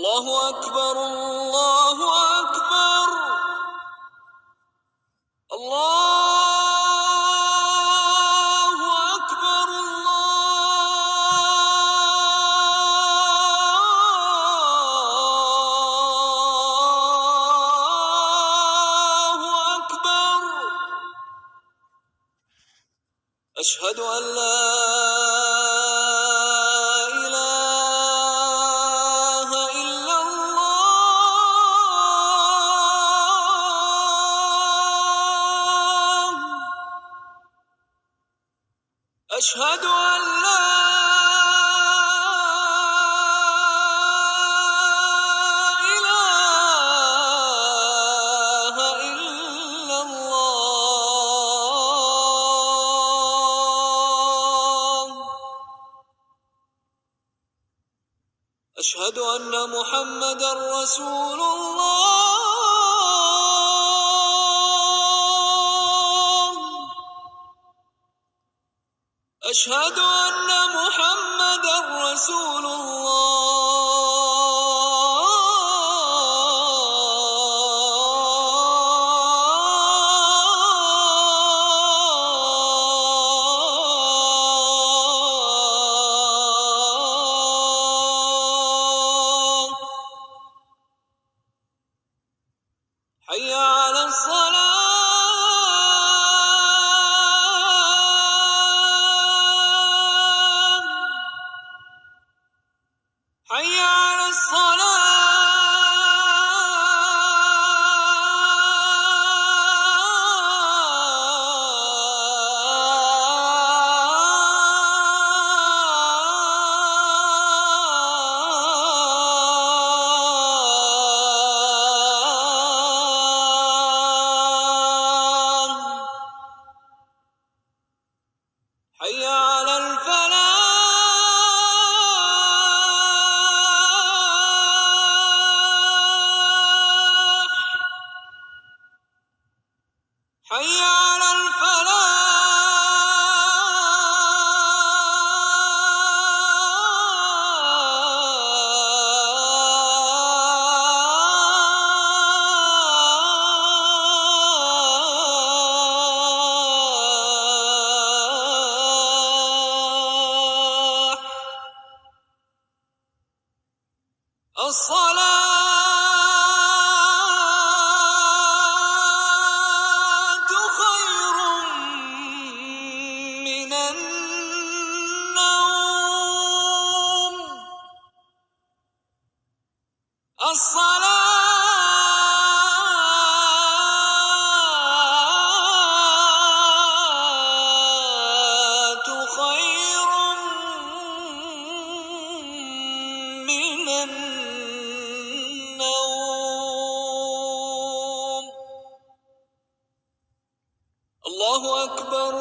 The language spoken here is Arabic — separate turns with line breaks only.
الله أكبر الله أكبر الله أكبر الله أكبر. أشهد أن لا إله إلا الله. أشهد أن لا إله إلا الله. أشهد أن محمدًا رسول الله. أشهد أن محمدًا رسول الله. حي على الصلاة. حي على الصلاة. حي على الفلاح. حي على الفلاح. الصلاة خير من النوم. الصلاة خير من النوم. الله أكبر.